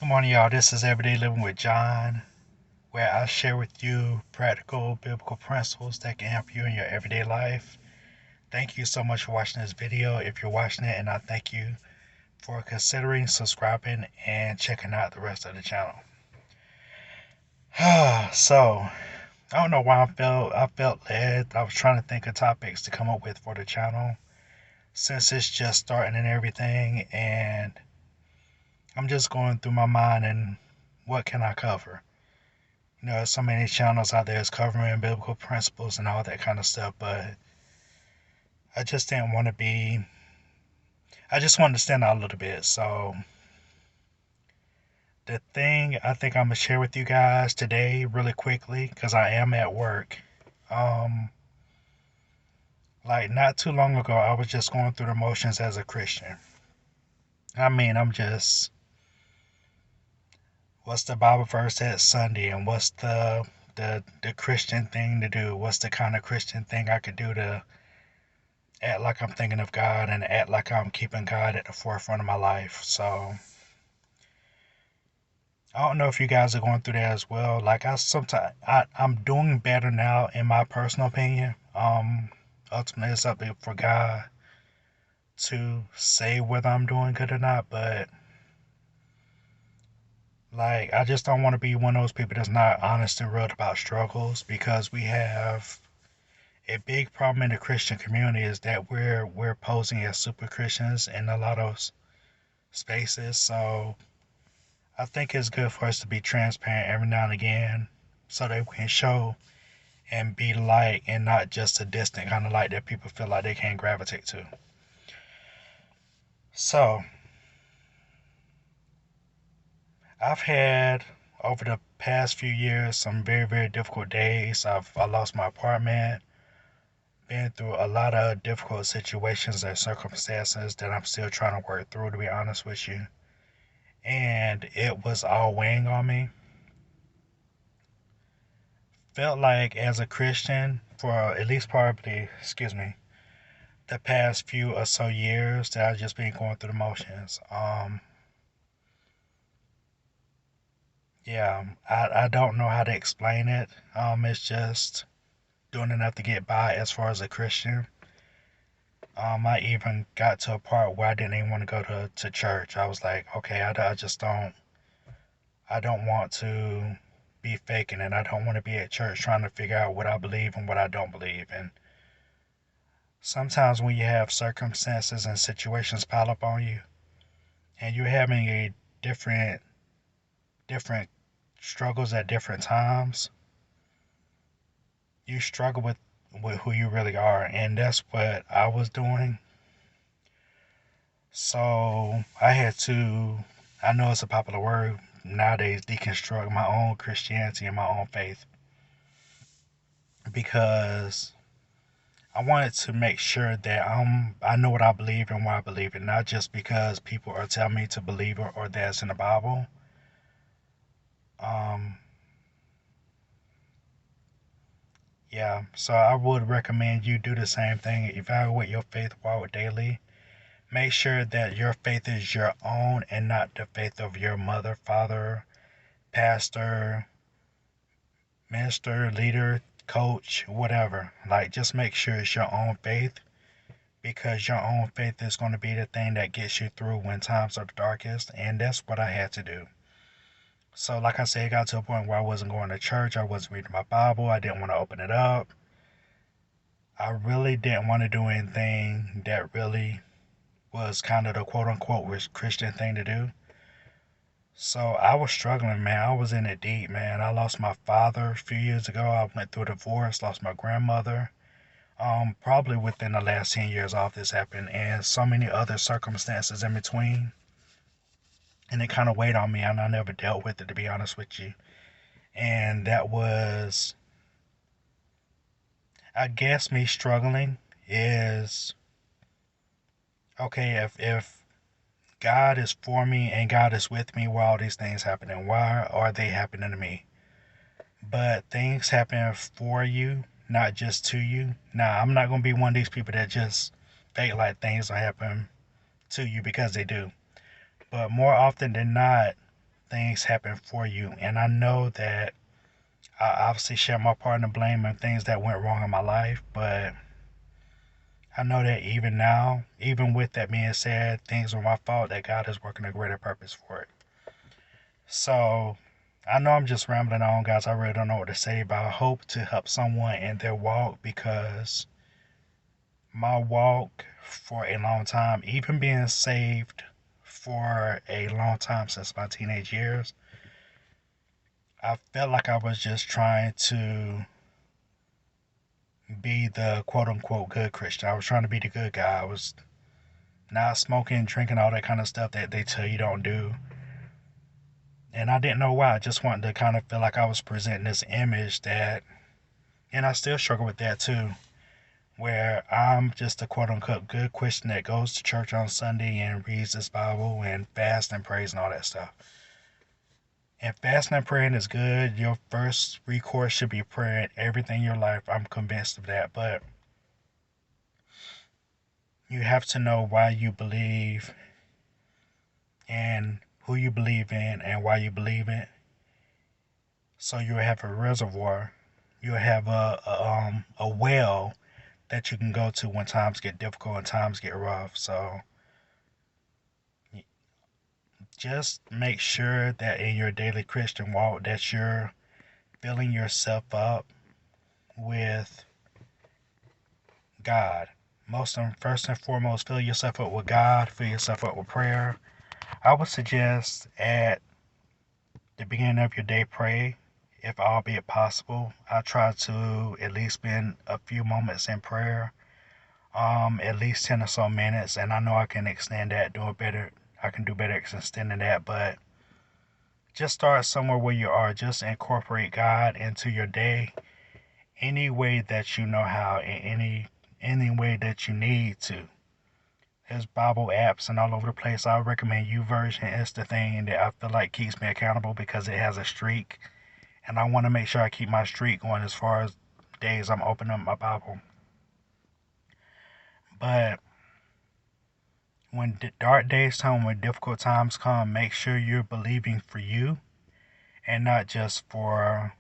Good morning, y'all. This is Everyday Living with John, where I share with you practical biblical principles that can help you in your everyday life. Thank you so much for watching this video if you're watching it, and I thank you for considering subscribing and checking out the rest of the channel. So, I don't know why I felt led. I was trying to think of topics to come up with for the channel since it's just starting and everything, and I'm just going through my mind and what can I cover. There's so many channels out there that's covering biblical principles and all that kind of stuff, but I just didn't want to be, I just wanted to stand out a little bit. So, the thing I think I'm going to share with you guys today, really quickly, because I am at work. Um, like, not too long ago, I was just going through the motions as a Christian. I'm just, what's the Bible verse at Sunday, and what's the Christian thing to do? What's the kind of Christian thing I could do to act like I'm thinking of God and act like I'm keeping God at the forefront of my life. So I don't know if you guys are going through that as well. Like I'm doing better now in my personal opinion. Ultimately it's up for God to say whether I'm doing good or not, but like I just don't want to be one of those people that's not honest and real about struggles, because we have a big problem in the Christian community is that we're posing as super Christians in a lot of spaces. So I think it's good for us to be transparent every now and again so that we can show and be light and not just a distant kind of light that people feel like they can't gravitate to. So, I've had over the past few years some very, very difficult days. I lost my apartment, been through a lot of difficult situations and circumstances that I'm still trying to work through, to be honest with you. And it was all weighing on me. Felt like as a Christian, for at least probably, the past few or so years that I've just been going through the motions. Yeah, I don't know how to explain it. It's just doing enough to get by as far as a Christian. I even got to a part where I didn't even want to go to church. I was like, okay, I just I don't want to be faking it. I don't want to be at church trying to figure out what I believe and what I don't believe. And sometimes when you have circumstances and situations pile up on you, and you're having a different different struggles at different times, you struggle with who you really are, and that's what I was doing. So I had to, I know it's a popular word nowadays, deconstruct my own Christianity and my own faith, because I wanted to make sure that I know what I believe and why I believe it, not just because people are telling me to believe it or that's in the Bible. Um, Yeah, so I would recommend you do the same thing. Evaluate your faith walk daily. Make sure that your faith is your own and not the faith of your mother, father, pastor, minister, leader, coach, whatever. Like, just make sure it's your own faith, because your own faith is going to be the thing that gets you through when times are the darkest. And that's what I had to do. So, like I said, it got to a point where I wasn't going to church. I wasn't reading my Bible. I didn't want to open it up. I really didn't want to do anything that really was kind of the quote unquote Christian thing to do. So I was struggling, man. I was in it deep, man. I lost my father a few years ago. I went through a divorce, lost my grandmother. Probably within the last 10 years all this happened, and so many other circumstances in between. And it kind of weighed on me, and I never dealt with it, to be honest with you. And that was, I guess, me struggling is okay, if God is for me and God is with me while all these things happening, why are they happening to me? But things happen for you, not just to you. Now, I'm not going to be one of these people that just fake like things will happen to you, because they do. But more often than not, things happen for you. And I know that I obviously share my part in the blame and things that went wrong in my life, but I know that even now, even with that being said, things were my fault, that God is working a greater purpose for it. So I know I'm just rambling on, guys. I really don't know what to say, but I hope to help someone in their walk, because my walk for a long time, even being saved for a long time since my teenage years, I felt like I was just trying to be the quote unquote good Christian. I was trying to be the good guy. I was not smoking, drinking, all that kind of stuff that they tell you don't do. And I didn't know why. I just wanted to kind of feel like I was presenting this image that, and I still struggle with that too, where I'm just a quote unquote good Christian that goes to church on Sunday and reads this Bible and fasts and prays and all that stuff. And fasting and praying is good. Your first recourse should be praying everything in your life. I'm convinced of that. But you have to know why you believe and who you believe in and why you believe it. So you'll have a reservoir. You'll have a well that you can go to when times get difficult and times get rough. So just make sure that in your daily Christian walk that you're filling yourself up with God. First and foremost, fill yourself up with God, fill yourself up with prayer. I would suggest at the beginning of your day, pray, if albeit possible. I try to at least spend a few moments in prayer, at least 10 or so minutes, and I know I can extend that, do it better. I can do better extending that, but just start somewhere where you are. Just incorporate God into your day any way that you know how, in any way that you need to. There's Bible apps and all over the place. I recommend YouVersion. It's the thing that I feel like keeps me accountable because it has a streak, and I want to make sure I keep my streak going as far as days I'm opening up my Bible. But when dark days come, when difficult times come, make sure you're believing for you and not just for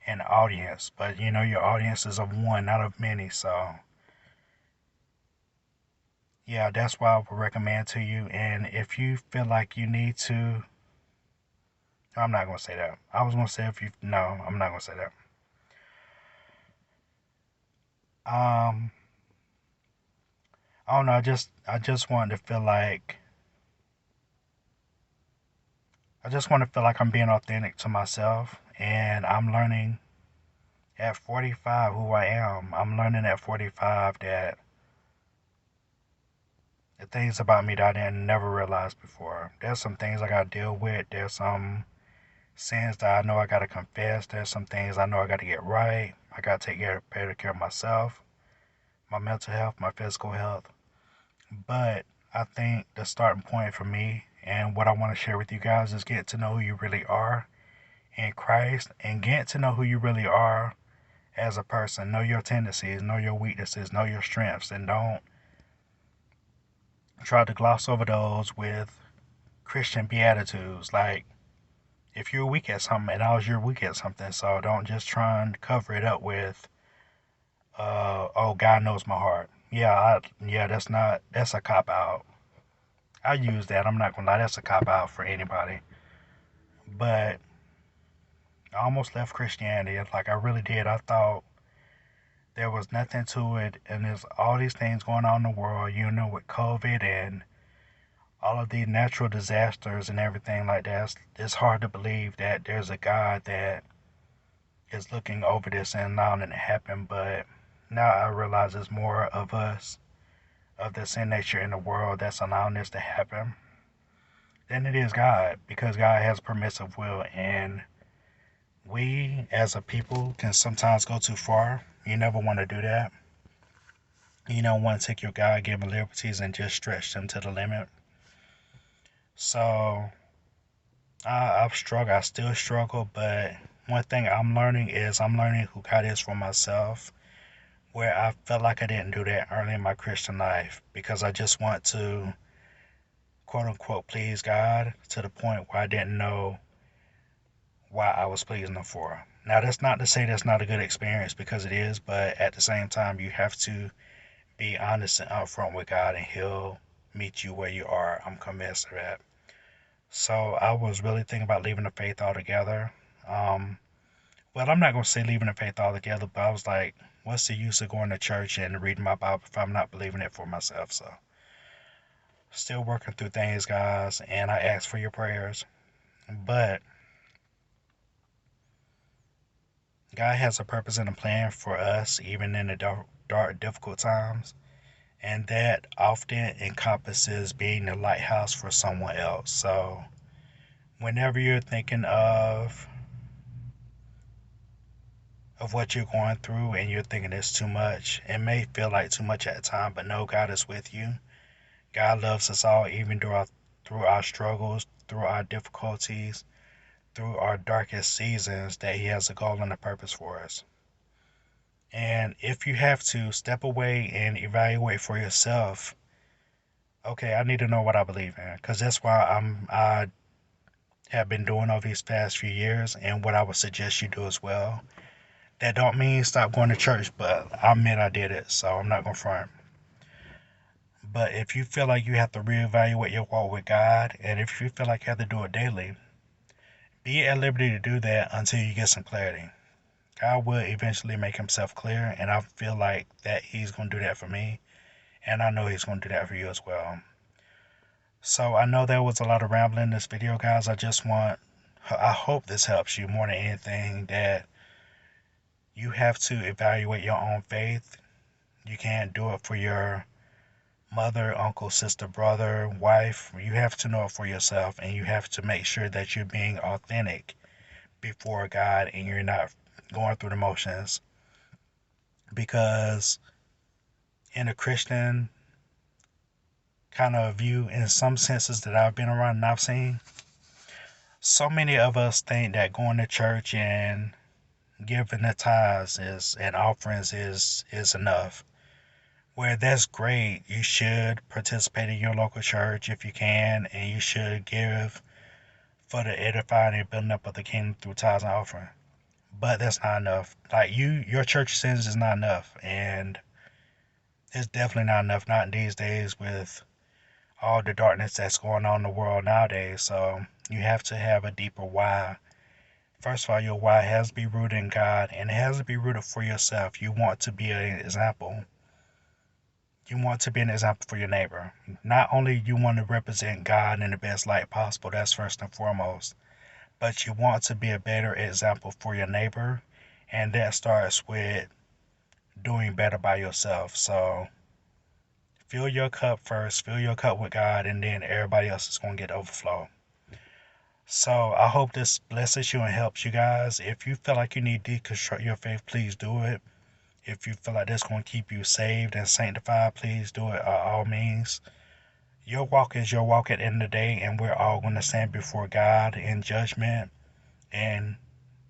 an audience. But you know, your audience is of one, not of many. So yeah, that's why I would recommend to you. And if you feel like you need to, I'm not gonna say that. I was gonna say if you, no, I'm not gonna say that. Um, I don't know. I just wanted to feel like I just want to feel like I'm being authentic to myself, and I'm learning at 45 who I am. I'm learning at 45 that the things about me that I didn't never realize before. There's some things I gotta deal with. There's some sins that I know I gotta confess. There's some things I know I gotta get right. I gotta take better care of myself, my mental health, my physical health. But I think the starting point for me and what I want to share with you guys is get to know who you really are in Christ and get to know who you really are as a person. Know your tendencies, know your weaknesses, know your strengths, and don't try to gloss over those with Christian beatitudes. Like, if you're weak at something, acknowledge you're weak at something. So don't just try and cover it up with, oh, God knows my heart. Yeah, that's a cop out. I use that. I'm not gonna lie, that's a cop out for anybody. But I almost left Christianity. Like I really did. I thought there was nothing to it, and there's all these things going on in the world. You know, with COVID and all of the natural disasters and everything like that. It's hard to believe that there's a God that is looking over this and allowing it to happen. But now I realize there's more of us, of the sin nature in the world that's allowing this to happen than it is God, because God has permissive will, and we as a people can sometimes go too far. You never want to do that. You don't want to take your God given liberties and just stretch them to the limit. So I've struggled. I still struggle, but one thing I'm learning is I'm learning who God is for myself. Where I felt like I didn't do that early in my Christian life because I just want to quote unquote please God to the point where I didn't know why I was pleasing him for. Now, that's not to say that's not a good experience, because it is, but at the same time, you have to be honest and upfront with God, and He'll meet you where you are. I'm convinced of that. So I was really thinking about leaving the faith altogether. Um, well, I'm not going to say leaving the faith altogether, but I was like, what's the use of going to church and reading my Bible if I'm not believing it for myself? So, still working through things, guys, and I ask for your prayers. But God has a purpose and a plan for us, even in the dark, difficult times, and that often encompasses being a lighthouse for someone else. So, whenever you're thinking of what you're going through and you're thinking it's too much, it may feel like too much at the time, but no, God is with you. God loves us all, even through our struggles, through our difficulties, through our darkest seasons, that He has a goal and a purpose for us. And if you have to step away and evaluate for yourself, okay, I need to know what I believe in, because that's why I have been doing over these past few years, and what I would suggest you do as well. That don't mean stop going to church, but I admit I did it, so I'm not gonna front. But if you feel like you have to reevaluate your walk with God, and if you feel like you have to do it daily, be at liberty to do that until you get some clarity. God will eventually make Himself clear, and I feel like that He's going to do that for me, and I know He's going to do that for you as well. So I know there was a lot of rambling in this video, guys. I hope this helps you more than anything, that you have to evaluate your own faith. You can't do it for your mother, uncle, sister, brother, wife. You have to know it for yourself, and you have to make sure that you're being authentic before God and you're not going through the motions. Because in a Christian kind of view, in some senses that I've been around and I've seen, so many of us think that going to church and giving the tithes and offerings is enough. Where that's great, you should participate in your local church if you can, and you should give for the edifying and building up of the kingdom through tithes and offering. But that's not enough. Like, your church sins is not enough, and it's definitely not enough. Not in these days with all the darkness that's going on in the world nowadays. So you have to have a deeper why. First of all, your why has to be rooted in God, and it has to be rooted for yourself. You want to be an example. You want to be an example for your neighbor. Not only you want to represent God in the best light possible, that's first and foremost, but you want to be a better example for your neighbor, and that starts with doing better by yourself. So fill your cup first, fill your cup with God, and then everybody else is going to get overflow. So I hope this blesses you and helps you guys. If you feel like you need to deconstruct your faith, please do it. If you feel like that's going to keep you saved and sanctified, please do it by all means. Your walk is your walk at the end of the day, and we're all going to stand before God in judgment, and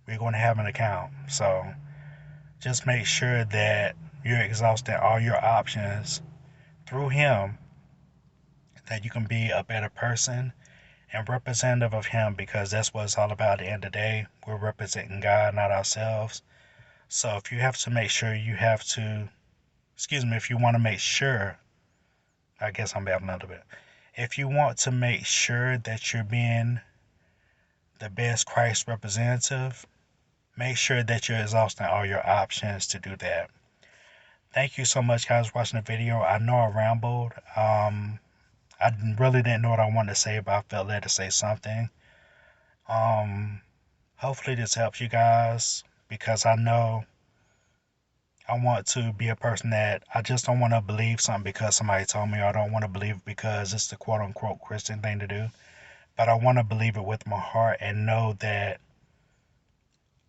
we're going to have an account. So just make sure that you're exhausting all your options through Him, that you can be a better person and representative of Him, because that's what it's all about at the end of the day. We're representing God, not ourselves. So if you have to make sure if you want to make sure, I guess I'm babbling a little bit. If you want to make sure that you're being the best Christ representative, make sure that you're exhausting all your options to do that. Thank you so much, guys, for watching the video. I know I rambled. I really didn't know what I wanted to say, but I felt led to say something. Hopefully this helps you guys, because I know I want to be a person that I just don't want to believe something because somebody told me, or I don't want to believe it because it's the quote-unquote Christian thing to do. But I want to believe it with my heart and know that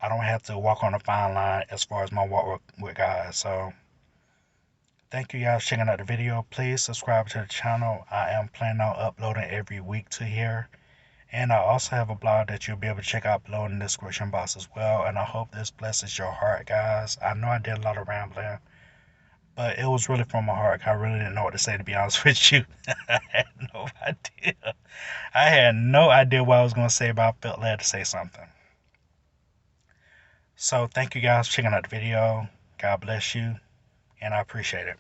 I don't have to walk on a fine line as far as my walk with God. So thank you guys for checking out the video. Please subscribe to the channel. I am planning on uploading every week to here. And I also have a blog that you'll be able to check out below in the description box as well. And I hope this blesses your heart, guys. I know I did a lot of rambling, but it was really from my heart. I really didn't know what to say, to be honest with you. I had no idea. I had no idea what I was going to say, but I felt led to say something. So thank you guys for checking out the video. God bless you, and I appreciate it.